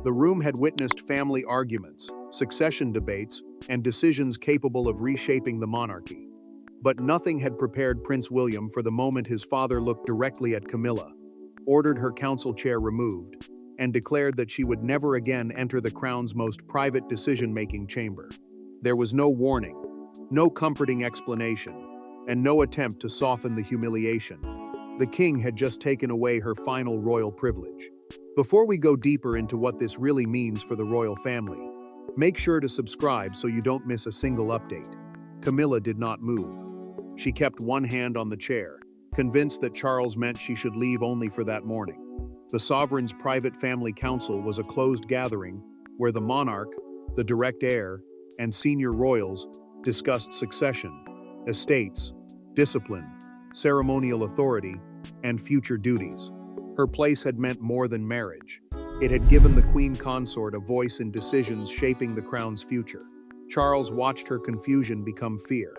The room had witnessed family arguments, succession debates, and decisions capable of reshaping the monarchy. But nothing had prepared Prince William for the moment his father looked directly at Camilla, ordered her council chair removed, and declared that she would never again enter the crown's most private decision-making chamber. There was no warning, no comforting explanation, and no attempt to soften the humiliation. The king had just taken away her final royal privilege. Before we go deeper into what this really means for the royal family, make sure to subscribe so you don't miss a single update. Camilla did not move. She kept one hand on the chair, convinced that Charles meant she should leave only for that morning. The sovereign's private family council was a closed gathering where the monarch, the direct heir, and senior royals discussed succession, estates, discipline, ceremonial authority, and future duties. Her place had meant more than marriage. It had given the queen consort a voice in decisions shaping the crown's future. Charles watched her confusion become fear.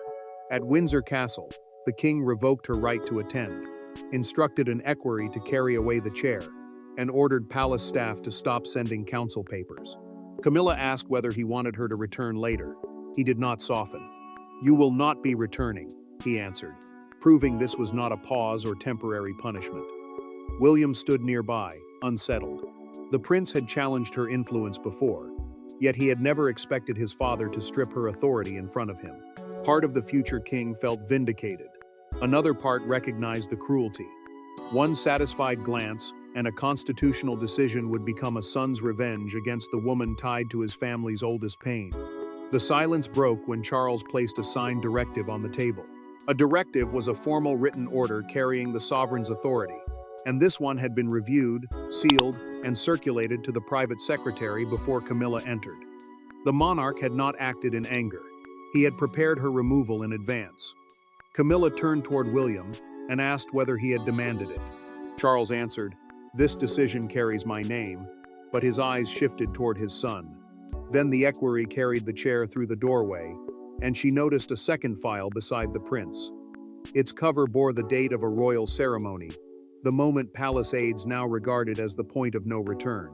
At Windsor Castle, the king revoked her right to attend, instructed an equerry to carry away the chair, and ordered palace staff to stop sending council papers. Camilla asked whether he wanted her to return later. He did not soften. "You will not be returning," he answered, proving this was not a pause or temporary punishment. William stood nearby, unsettled. The prince had challenged her influence before, yet he had never expected his father to strip her authority in front of him. Part of the future king felt vindicated. Another part recognized the cruelty. One satisfied glance, and a constitutional decision would become a son's revenge against the woman tied to his family's oldest pain. The silence broke when Charles placed a signed directive on the table. A directive was a formal written order carrying the sovereign's authority, and this one had been reviewed, sealed, and circulated to the private secretary before Camilla entered. The monarch had not acted in anger. He had prepared her removal in advance. Camilla turned toward William and asked whether he had demanded it. Charles answered, "This decision carries my name," but his eyes shifted toward his son. Then the equerry carried the chair through the doorway, and she noticed a second file beside the prince. Its cover bore the date of a royal ceremony, the moment palace aides now regarded as the point of no return.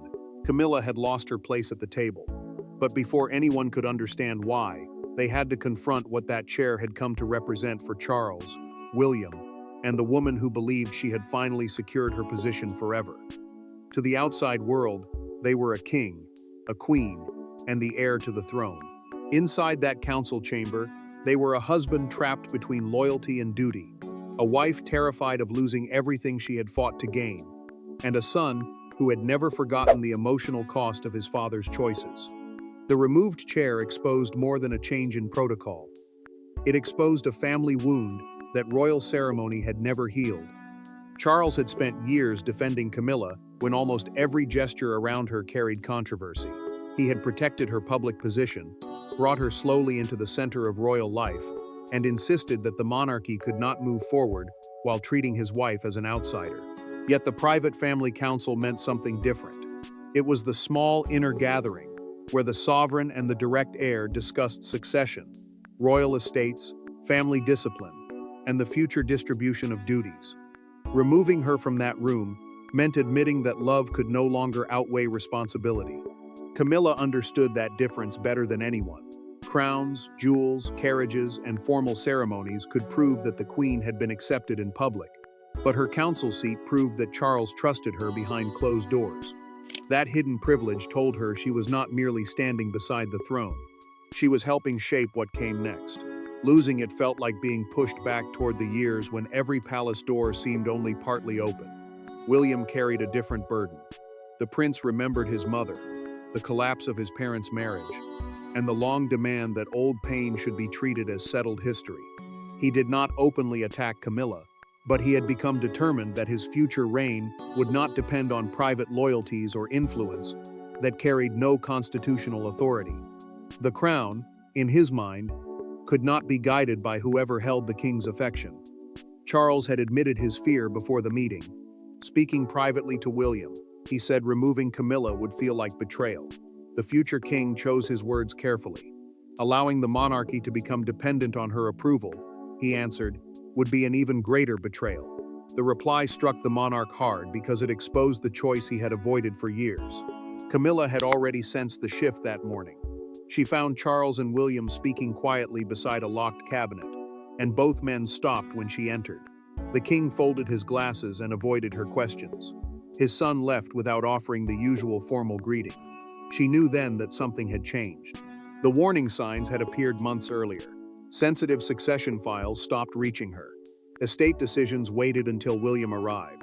Camilla had lost her place at the table, but before anyone could understand why, they had to confront what that chair had come to represent for Charles, William, and the woman who believed she had finally secured her position forever. To the outside world, they were a king, a queen, and the heir to the throne. Inside that council chamber, they were a husband trapped between loyalty and duty, a wife terrified of losing everything she had fought to gain, and a son who had never forgotten the emotional cost of his father's choices. The removed chair exposed more than a change in protocol. It exposed a family wound that royal ceremony had never healed. Charles had spent years defending Camilla when almost every gesture around her carried controversy. He had protected her public position, brought her slowly into the center of royal life, and insisted that the monarchy could not move forward while treating his wife as an outsider. Yet the private family council meant something different. It was the small inner gathering where the sovereign and the direct heir discussed succession, royal estates, family discipline, and the future distribution of duties. Removing her from that room meant admitting that love could no longer outweigh responsibility. Camilla understood that difference better than anyone. Crowns, jewels, carriages, and formal ceremonies could prove that the queen had been accepted in public, but her council seat proved that Charles trusted her behind closed doors. That hidden privilege told her she was not merely standing beside the throne. She was helping shape what came next. Losing it felt like being pushed back toward the years when every palace door seemed only partly open. William carried a different burden. The prince remembered his mother, the collapse of his parents' marriage, and the long demand that old pain should be treated as settled history. He did not openly attack Camilla, but he had become determined that his future reign would not depend on private loyalties or influence that carried no constitutional authority. The crown, in his mind, could not be guided by whoever held the king's affection. Charles had admitted his fear before the meeting. Speaking privately to William, he said removing Camilla would feel like betrayal. The future king chose his words carefully. Allowing the monarchy to become dependent on her approval, he answered, would be an even greater betrayal. The reply struck the monarch hard because it exposed the choice he had avoided for years. Camilla had already sensed the shift that morning. She found Charles and William speaking quietly beside a locked cabinet, and both men stopped when she entered. The king folded his glasses and avoided her questions. His son left without offering the usual formal greeting. She knew then that something had changed. The warning signs had appeared months earlier. Sensitive succession files stopped reaching her. Estate decisions waited until William arrived.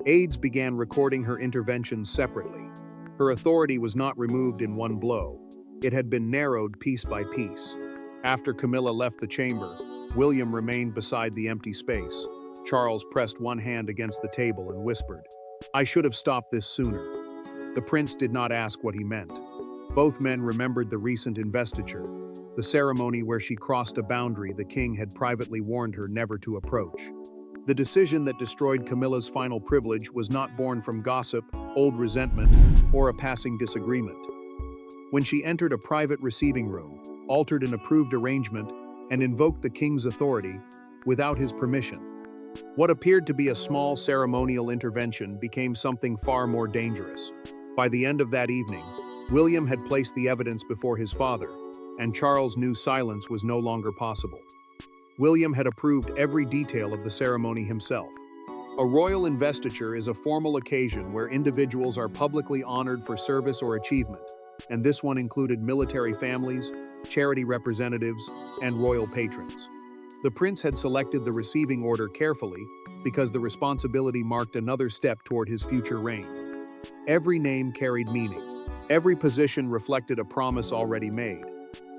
Aides began recording her interventions separately. Her authority was not removed in one blow. It had been narrowed piece by piece. After Camilla left the chamber, William remained beside the empty space. Charles pressed one hand against the table and whispered, "I should have stopped this sooner." The prince did not ask what he meant. Both men remembered the recent investiture, the ceremony where she crossed a boundary the king had privately warned her never to approach. The decision that destroyed Camilla's final privilege was not born from gossip, old resentment, or a passing disagreement. When she entered a private receiving room, altered an approved arrangement, and invoked the king's authority without his permission, what appeared to be a small ceremonial intervention became something far more dangerous. By the end of that evening, William had placed the evidence before his father, and Charles knew silence was no longer possible. William had approved every detail of the ceremony himself. A royal investiture is a formal occasion where individuals are publicly honored for service or achievement, and this one included military families, charity representatives, and royal patrons. The prince had selected the receiving order carefully because the responsibility marked another step toward his future reign. Every name carried meaning. Every position reflected a promise already made.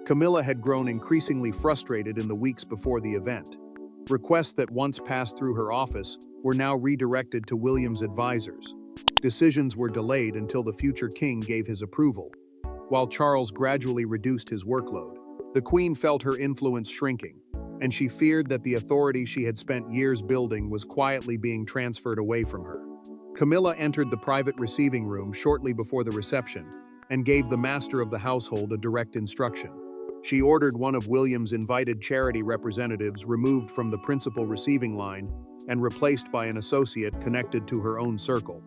Camilla had grown increasingly frustrated in the weeks before the event. Requests that once passed through her office were now redirected to William's advisors. Decisions were delayed until the future king gave his approval, while Charles gradually reduced his workload. The queen felt her influence shrinking, and she feared that the authority she had spent years building was quietly being transferred away from her. Camilla entered the private receiving room shortly before the reception and gave the master of the household a direct instruction. She ordered one of William's invited charity representatives removed from the principal receiving line and replaced by an associate connected to her own circle.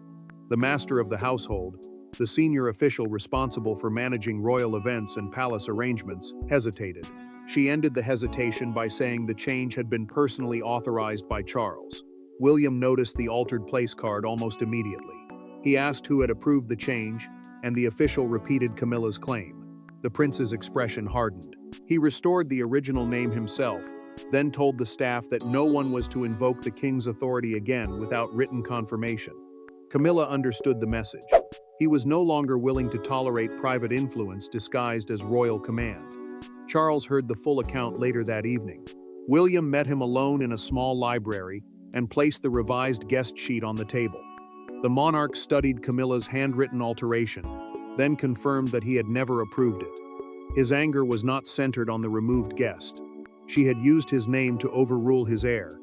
The master of the household, the senior official responsible for managing royal events and palace arrangements, hesitated. She ended the hesitation by saying the change had been personally authorized by Charles. William noticed the altered place card almost immediately. He asked who had approved the change, and the official repeated Camilla's claim. The prince's expression hardened. He restored the original name himself, then told the staff that no one was to invoke the king's authority again without written confirmation. Camilla understood the message. He was no longer willing to tolerate private influence disguised as royal command. Charles heard the full account later that evening. William met him alone in a small library and placed the revised guest sheet on the table. The monarch studied Camilla's handwritten alteration, then confirmed that he had never approved it. His anger was not centered on the removed guest. She had used his name to overrule his heir,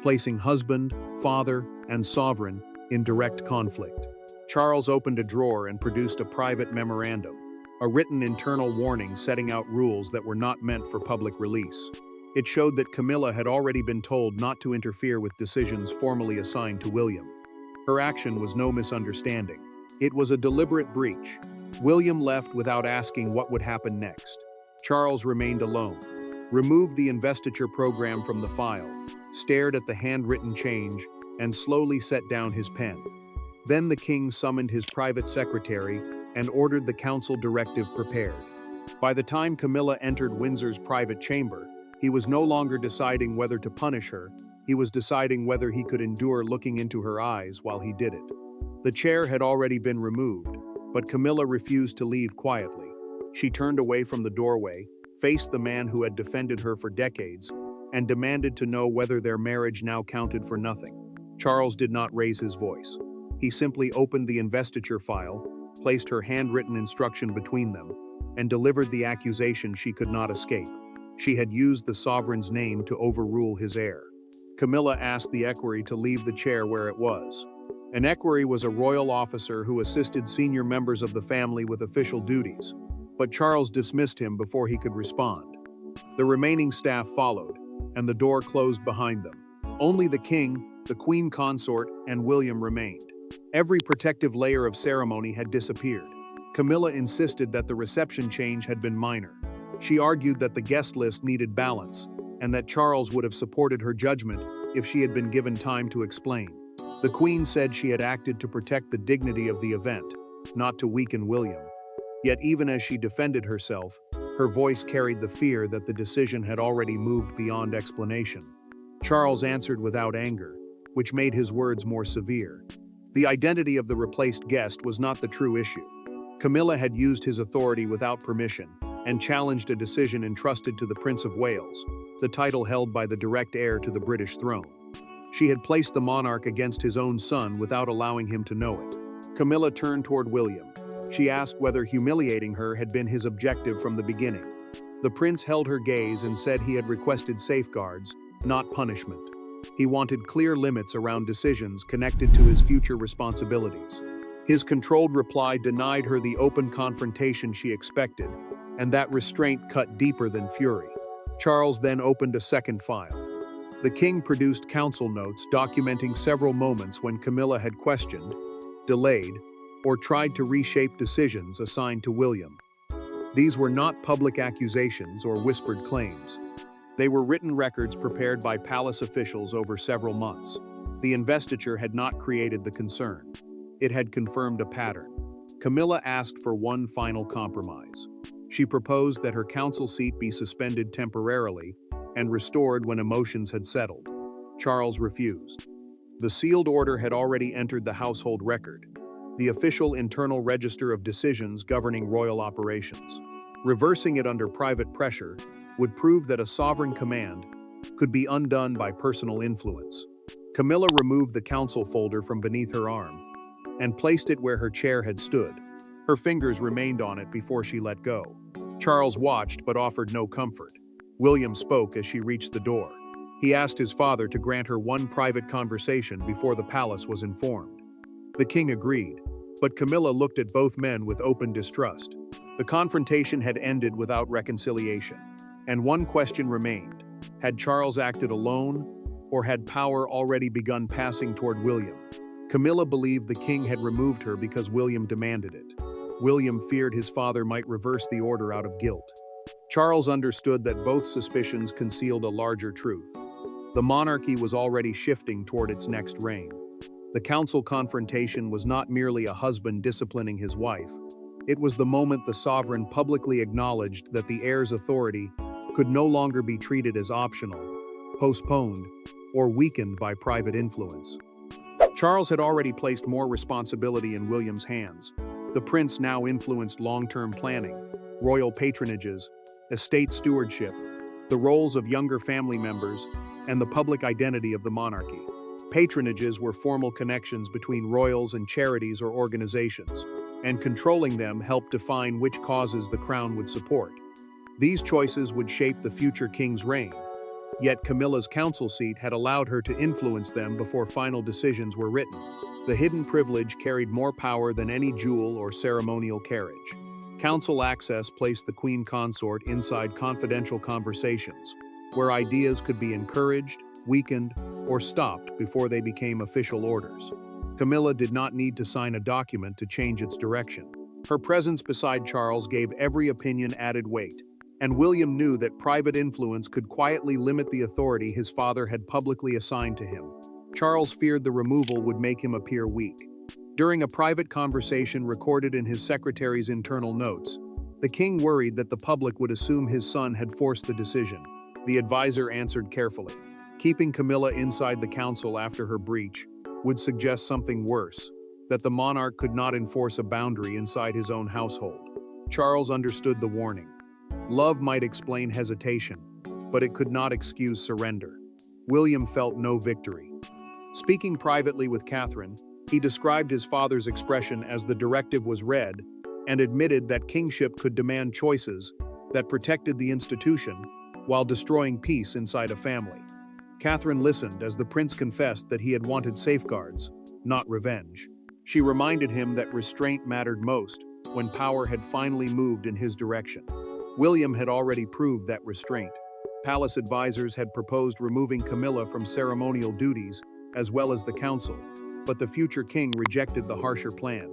placing husband, father, and sovereign in direct conflict. Charles opened a drawer and produced a private memorandum, a written internal warning setting out rules that were not meant for public release. It showed that Camilla had already been told not to interfere with decisions formally assigned to William. Her action was no misunderstanding. It was a deliberate breach. William left without asking what would happen next. Charles remained alone, removed the investiture program from the file, stared at the handwritten change, and slowly set down his pen. Then the king summoned his private secretary and ordered the council directive prepared. By the time Camilla entered Windsor's private chamber, he was no longer deciding whether to punish her, he was deciding whether he could endure looking into her eyes while he did it. The chair had already been removed, but Camilla refused to leave quietly. She turned away from the doorway, faced the man who had defended her for decades, and demanded to know whether their marriage now counted for nothing. Charles did not raise his voice. He simply opened the investiture file, placed her handwritten instruction between them, and delivered the accusation she could not escape. She had used the sovereign's name to overrule his heir. Camilla asked the equerry to leave the chair where it was. An equerry was a royal officer who assisted senior members of the family with official duties, but Charles dismissed him before he could respond. The remaining staff followed, and the door closed behind them. Only the king, the queen consort, and William remained. Every protective layer of ceremony had disappeared. Camilla insisted that the reception change had been minor. She argued that the guest list needed balance, and that Charles would have supported her judgment if she had been given time to explain. The Queen said she had acted to protect the dignity of the event, not to weaken William. Yet even as she defended herself, her voice carried the fear that the decision had already moved beyond explanation. Charles answered without anger, which made his words more severe. The identity of the replaced guest was not the true issue. Camilla had used his authority without permission and challenged a decision entrusted to the Prince of Wales, the title held by the direct heir to the British throne. She had placed the monarch against his own son without allowing him to know it. Camilla turned toward William. She asked whether humiliating her had been his objective from the beginning. The prince held her gaze and said he had requested safeguards, not punishment. He wanted clear limits around decisions connected to his future responsibilities. His controlled reply denied her the open confrontation she expected, and that restraint cut deeper than fury. Charles then opened a second file. The king produced council notes documenting several moments when Camilla had questioned, delayed, or tried to reshape decisions assigned to William. These were not public accusations or whispered claims. They were written records prepared by palace officials over several months. The investiture had not created the concern. It had confirmed a pattern. Camilla asked for one final compromise. She proposed that her council seat be suspended temporarily and restored when emotions had settled. Charles refused. The sealed order had already entered the household record, the official internal register of decisions governing royal operations. Reversing it under private pressure would prove that a sovereign command could be undone by personal influence. Camilla removed the council folder from beneath her arm and placed it where her chair had stood. Her fingers remained on it before she let go. Charles watched but offered no comfort. William spoke as she reached the door. He asked his father to grant her one private conversation before the palace was informed. The king agreed, but Camilla looked at both men with open distrust. The confrontation had ended without reconciliation, and one question remained. Had Charles acted alone, or had power already begun passing toward William? Camilla believed the king had removed her because William demanded it. William feared his father might reverse the order out of guilt. Charles understood that both suspicions concealed a larger truth. The monarchy was already shifting toward its next reign. The council confrontation was not merely a husband disciplining his wife. It was the moment the sovereign publicly acknowledged that the heir's authority could no longer be treated as optional, postponed, or weakened by private influence. Charles had already placed more responsibility in William's hands. The prince now influenced long-term planning, royal patronages, estate stewardship, the roles of younger family members, and the public identity of the monarchy. Patronages were formal connections between royals and charities or organizations, and controlling them helped define which causes the crown would support. These choices would shape the future king's reign. Yet Camilla's council seat had allowed her to influence them before final decisions were written. The hidden privilege carried more power than any jewel or ceremonial carriage. Council access placed the queen consort inside confidential conversations, where ideas could be encouraged, weakened, or stopped before they became official orders. Camilla did not need to sign a document to change its direction. Her presence beside Charles gave every opinion added weight, and William knew that private influence could quietly limit the authority his father had publicly assigned to him. Charles feared the removal would make him appear weak. During a private conversation recorded in his secretary's internal notes, the king worried that the public would assume his son had forced the decision. The advisor answered carefully. Keeping Camilla inside the council after her breach would suggest something worse, that the monarch could not enforce a boundary inside his own household. Charles understood the warning. Love might explain hesitation, but it could not excuse surrender. William felt no victory. Speaking privately with Catherine, he described his father's expression as the directive was read and admitted that kingship could demand choices that protected the institution while destroying peace inside a family. Catherine listened as the prince confessed that he had wanted safeguards, not revenge. She reminded him that restraint mattered most when power had finally moved in his direction. William had already proved that restraint. Palace advisors had proposed removing Camilla from ceremonial duties as well as the council, but the future king rejected the harsher plan.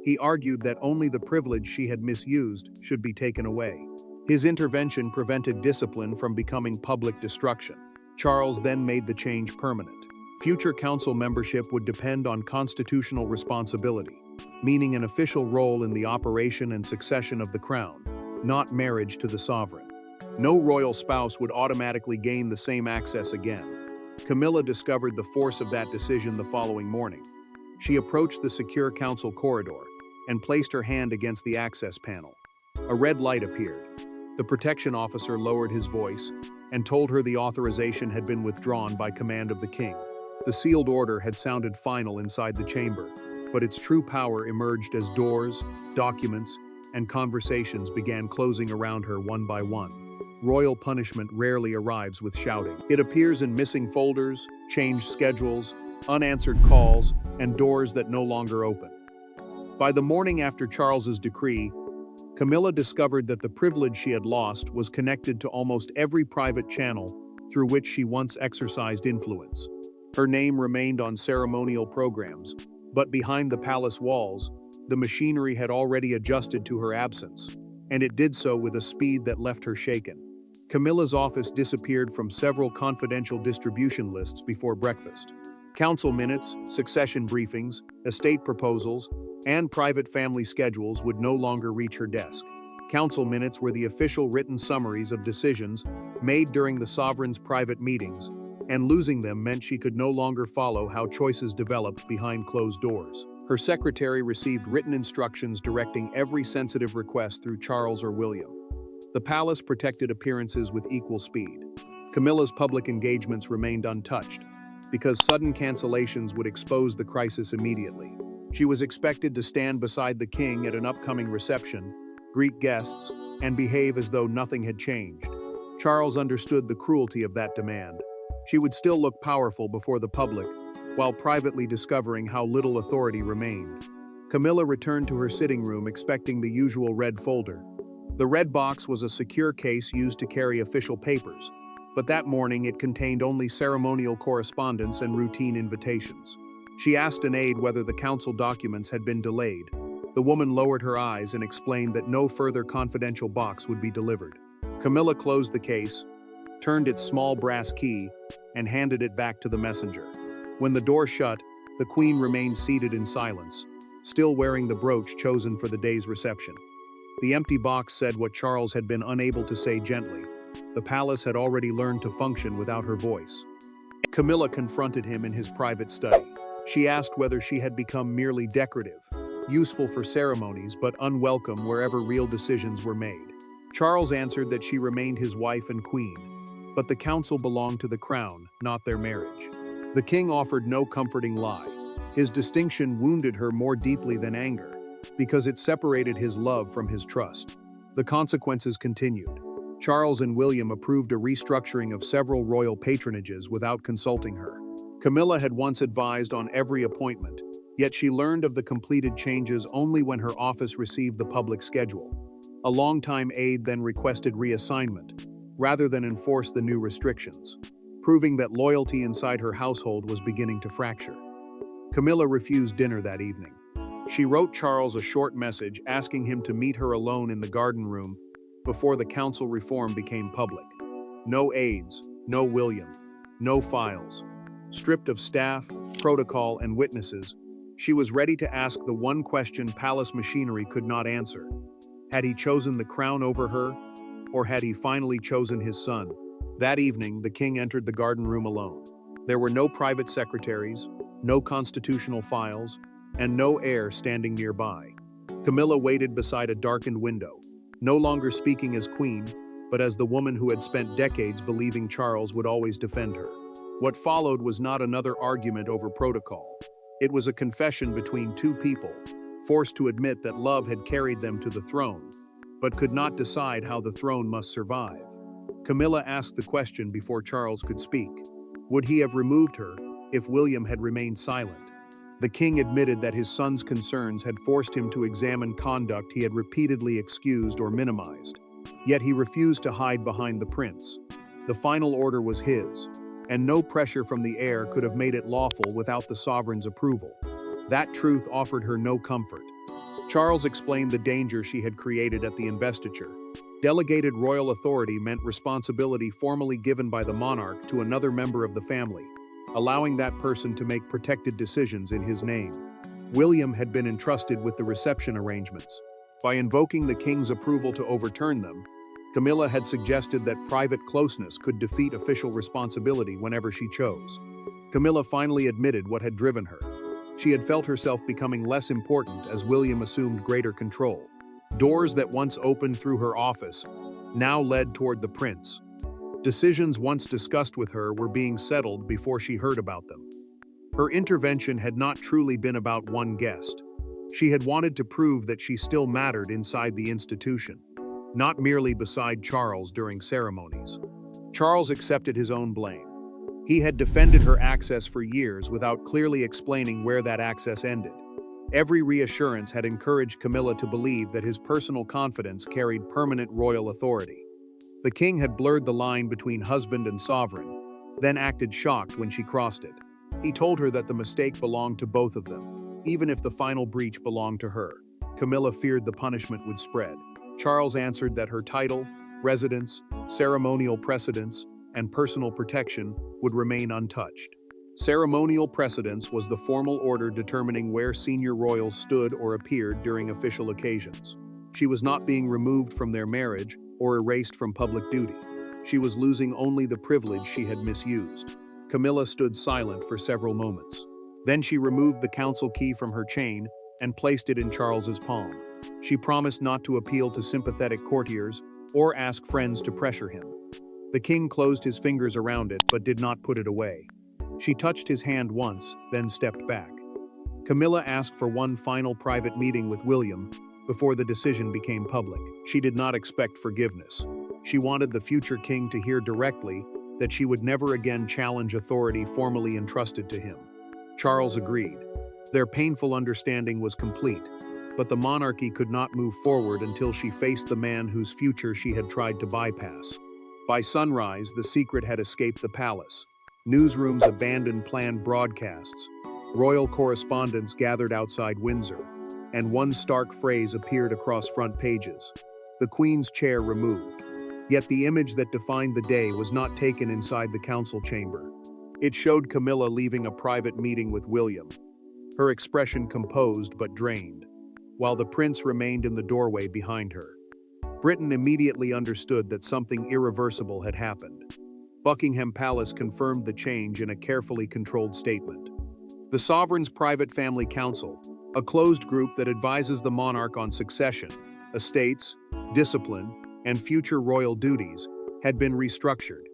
He argued that only the privilege she had misused should be taken away. His intervention prevented discipline from becoming public destruction. Charles then made the change permanent. Future council membership would depend on constitutional responsibility, meaning an official role in the operation and succession of the crown, not marriage to the sovereign. No royal spouse would automatically gain the same access again. Camilla discovered the force of that decision the following morning. She approached the secure council corridor and placed her hand against the access panel. A red light appeared. The protection officer lowered his voice and told her the authorization had been withdrawn by command of the king. The sealed order had sounded final inside the chamber, but its true power emerged as doors, documents, and conversations began closing around her one by one. Royal punishment rarely arrives with shouting. It appears in missing folders, changed schedules, unanswered calls, and doors that no longer open. By the morning after Charles's decree, Camilla discovered that the privilege she had lost was connected to almost every private channel through which she once exercised influence. Her name remained on ceremonial programs, but behind the palace walls, the machinery had already adjusted to her absence, and it did so with a speed that left her shaken. Camilla's office disappeared from several confidential distribution lists before breakfast. Council minutes, succession briefings, estate proposals, and private family schedules would no longer reach her desk. Council minutes were the official written summaries of decisions made during the sovereign's private meetings, and losing them meant she could no longer follow how choices developed behind closed doors. Her secretary received written instructions directing every sensitive request through Charles or William. The palace protected appearances with equal speed. Camilla's public engagements remained untouched, because sudden cancellations would expose the crisis immediately. She was expected to stand beside the king at an upcoming reception, greet guests, and behave as though nothing had changed. Charles understood the cruelty of that demand. She would still look powerful before the public, while privately discovering how little authority remained. Camilla returned to her sitting room expecting the usual red folder. The red box was a secure case used to carry official papers, but that morning it contained only ceremonial correspondence and routine invitations. She asked an aide whether the council documents had been delayed. The woman lowered her eyes and explained that no further confidential box would be delivered. Camilla closed the case, turned its small brass key, and handed it back to the messenger. When the door shut, the queen remained seated in silence, still wearing the brooch chosen for the day's reception. The empty box said what Charles had been unable to say gently. The palace had already learned to function without her voice. Camilla confronted him in his private study. She asked whether she had become merely decorative, useful for ceremonies but unwelcome wherever real decisions were made. Charles answered that she remained his wife and queen, but the council belonged to the crown, not their marriage. The king offered no comforting lie. His distinction wounded her more deeply than anger, because it separated his love from his trust. The consequences continued. Charles and William approved a restructuring of several royal patronages without consulting her. Camilla had once advised on every appointment, yet she learned of the completed changes only when her office received the public schedule. A longtime aide then requested reassignment, rather than enforce the new restrictions, proving that loyalty inside her household was beginning to fracture. Camilla refused dinner that evening. She wrote Charles a short message asking him to meet her alone in the garden room before the council reform became public. No aides, no William, no files. Stripped of staff, protocol, and witnesses, she was ready to ask the one question palace machinery could not answer. Had he chosen the crown over her, or had he finally chosen his son? That evening, the king entered the garden room alone. There were no private secretaries, no constitutional files, and no heir standing nearby. Camilla waited beside a darkened window, no longer speaking as queen, but as the woman who had spent decades believing Charles would always defend her. What followed was not another argument over protocol. It was a confession between two people, forced to admit that love had carried them to the throne, but could not decide how the throne must survive. Camilla asked the question before Charles could speak. Would he have removed her if William had remained silent? The king admitted that his son's concerns had forced him to examine conduct he had repeatedly excused or minimized. Yet he refused to hide behind the prince. The final order was his, and no pressure from the heir could have made it lawful without the sovereign's approval. That truth offered her no comfort. Charles explained the danger she had created at the investiture. Delegated royal authority meant responsibility formally given by the monarch to another member of the family, allowing that person to make protected decisions in his name. William had been entrusted with the reception arrangements. By invoking the king's approval to overturn them, Camilla had suggested that private closeness could defeat official responsibility whenever she chose. Camilla finally admitted what had driven her. She had felt herself becoming less important as William assumed greater control. Doors that once opened through her office now led toward the prince. Decisions once discussed with her were being settled before she heard about them. Her intervention had not truly been about one guest. She had wanted to prove that she still mattered inside the institution, not merely beside Charles during ceremonies. Charles accepted his own blame. He had defended her access for years without clearly explaining where that access ended. Every reassurance had encouraged Camilla to believe that his personal confidence carried permanent royal authority. The king had blurred the line between husband and sovereign, then acted shocked when she crossed it. He told her that the mistake belonged to both of them, even if the final breach belonged to her. Camilla feared the punishment would spread. Charles answered that her title, residence, ceremonial precedence, and personal protection would remain untouched. Ceremonial precedence was the formal order determining where senior royals stood or appeared during official occasions. She was not being removed from their marriage or erased from public duty. She was losing only the privilege she had misused. Camilla stood silent for several moments. Then she removed the council key from her chain and placed it in Charles's palm. She promised not to appeal to sympathetic courtiers or ask friends to pressure him. The king closed his fingers around it but did not put it away. She touched his hand once, then stepped back. Camilla asked for one final private meeting with William before the decision became public. She did not expect forgiveness. She wanted the future king to hear directly that she would never again challenge authority formally entrusted to him. Charles agreed. Their painful understanding was complete, but the monarchy could not move forward until she faced the man whose future she had tried to bypass. By sunrise, the secret had escaped the palace. Newsrooms abandoned planned broadcasts. Royal correspondents gathered outside Windsor, and one stark phrase appeared across front pages: the Queen's chair removed. Yet the image that defined the day was not taken inside the council chamber. It showed Camilla leaving a private meeting with William, her expression composed but drained, while the prince remained in the doorway behind her. Britain immediately understood that something irreversible had happened. Buckingham Palace confirmed the change in a carefully controlled statement. The sovereign's private family council, a closed group that advises the monarch on succession, estates, discipline, and future royal duties, had been restructured.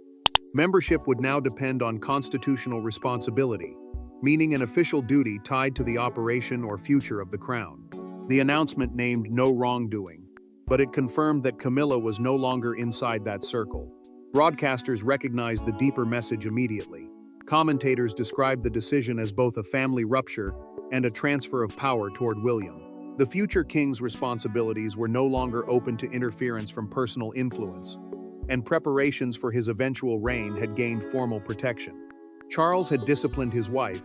Membership would now depend on constitutional responsibility, meaning an official duty tied to the operation or future of the crown. The announcement named no wrongdoing, but it confirmed that Camilla was no longer inside that circle. Broadcasters recognized the deeper message immediately. Commentators described the decision as both a family rupture and a transfer of power toward William. The future king's responsibilities were no longer open to interference from personal influence, and preparations for his eventual reign had gained formal protection. Charles had disciplined his wife,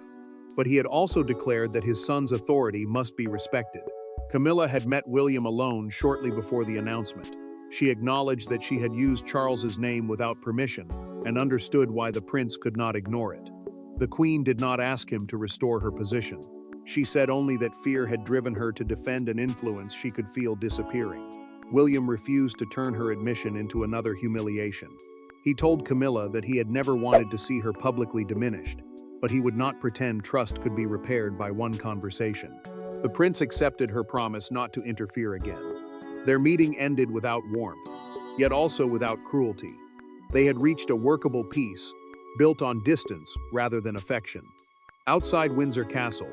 but he had also declared that his son's authority must be respected. Camilla had met William alone shortly before the announcement. She acknowledged that she had used Charles's name without permission and understood why the prince could not ignore it. The queen did not ask him to restore her position. She said only that fear had driven her to defend an influence she could feel disappearing. William refused to turn her admission into another humiliation. He told Camilla that he had never wanted to see her publicly diminished, but he would not pretend trust could be repaired by one conversation. The prince accepted her promise not to interfere again. Their meeting ended without warmth, yet also without cruelty. They had reached a workable peace, built on distance rather than affection. Outside Windsor Castle,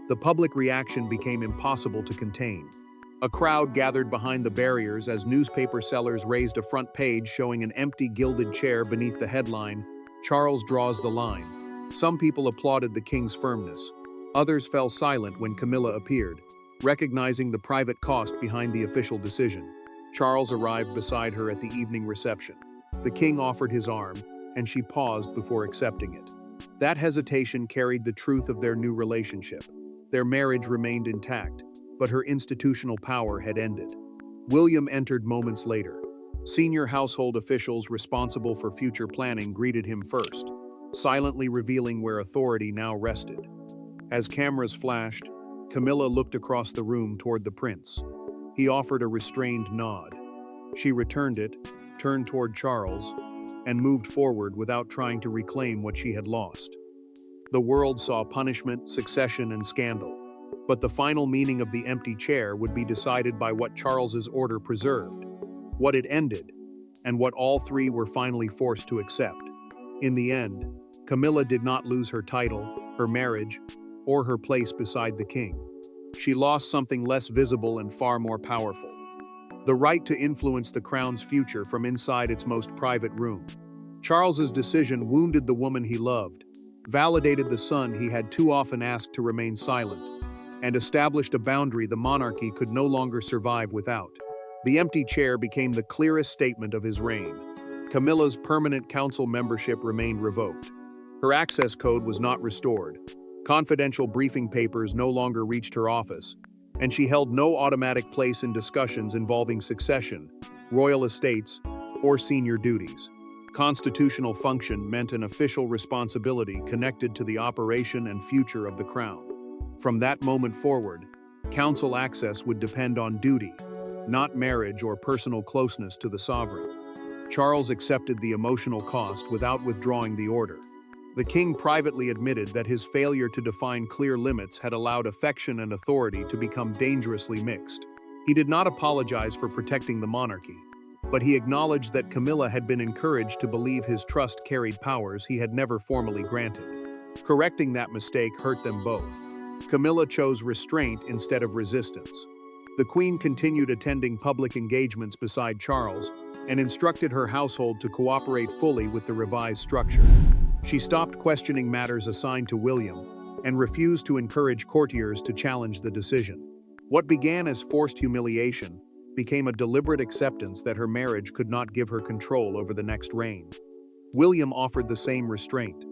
the public reaction became impossible to contain. A crowd gathered behind the barriers as newspaper sellers raised a front page showing an empty gilded chair beneath the headline, "Charles draws the line." Some people applauded the king's firmness. Others fell silent when Camilla appeared, recognizing the private cost behind the official decision. Charles arrived beside her at the evening reception. The king offered his arm, and she paused before accepting it. That hesitation carried the truth of their new relationship. Their marriage remained intact, but her institutional power had ended. William entered moments later. Senior household officials responsible for future planning greeted him first, silently revealing where authority now rested. As cameras flashed, Camilla looked across the room toward the prince. He offered a restrained nod. She returned it, turned toward Charles, and moved forward without trying to reclaim what she had lost. The world saw punishment, succession, and scandal, but the final meaning of the empty chair would be decided by what Charles's order preserved, what it ended, and what all three were finally forced to accept. In the end, Camilla did not lose her title, her marriage, or her place beside the king. She lost something less visible and far more powerful: the right to influence the crown's future from inside its most private room. Charles's decision wounded the woman he loved, validated the son he had too often asked to remain silent, and established a boundary the monarchy could no longer survive without. The empty chair became the clearest statement of his reign. Camilla's permanent council membership remained revoked. Her access code was not restored. Confidential briefing papers no longer reached her office, and she held no automatic place in discussions involving succession, royal estates, or senior duties. Constitutional function meant an official responsibility connected to the operation and future of the crown. From that moment forward, council access would depend on duty, not marriage or personal closeness to the sovereign. Charles accepted the emotional cost without withdrawing the order. The king privately admitted that his failure to define clear limits had allowed affection and authority to become dangerously mixed. He did not apologize for protecting the monarchy, but he acknowledged that Camilla had been encouraged to believe his trust carried powers he had never formally granted. Correcting that mistake hurt them both. Camilla chose restraint instead of resistance. The queen continued attending public engagements beside Charles and instructed her household to cooperate fully with the revised structure. She stopped questioning matters assigned to William and refused to encourage courtiers to challenge the decision. What began as forced humiliation became a deliberate acceptance that her marriage could not give her control over the next reign. William offered the same restraint.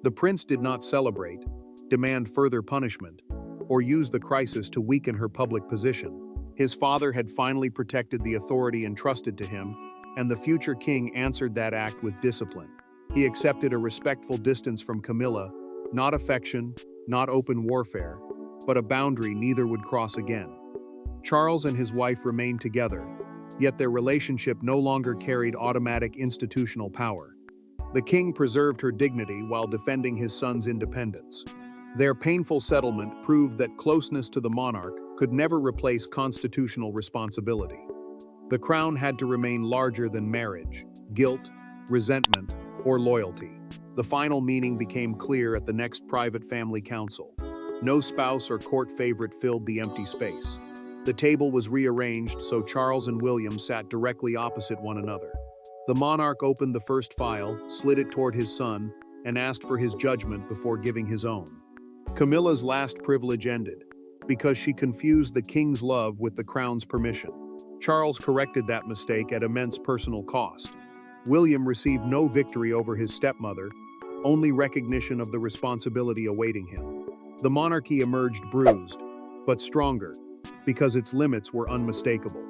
The prince did not celebrate, demand further punishment, or use the crisis to weaken her public position. His father had finally protected the authority entrusted to him, and the future king answered that act with discipline. He accepted a respectful distance from Camilla, not affection, not open warfare, but a boundary neither would cross again. Charles and his wife remained together, yet their relationship no longer carried automatic institutional power. The king preserved her dignity while defending his son's independence. Their painful settlement proved that closeness to the monarch could never replace constitutional responsibility. The crown had to remain larger than marriage, guilt, resentment, or loyalty. The final meaning became clear at the next private family council. No spouse or court favorite filled the empty space. The table was rearranged so Charles and William sat directly opposite one another. The monarch opened the first file, slid it toward his son, and asked for his judgment before giving his own. Camilla's last privilege ended, because she confused the king's love with the crown's permission. Charles corrected that mistake at immense personal cost. William received no victory over his stepmother, only recognition of the responsibility awaiting him. The monarchy emerged bruised, but stronger, because its limits were unmistakable.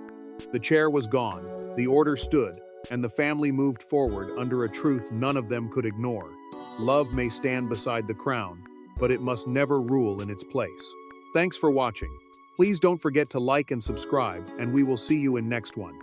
The chair was gone, the order stood, and the family moved forward under a truth none of them could ignore. Love may stand beside the crown, but it must never rule in its place. Thanks for watching. Please don't forget to like and subscribe, and we will see you in next one.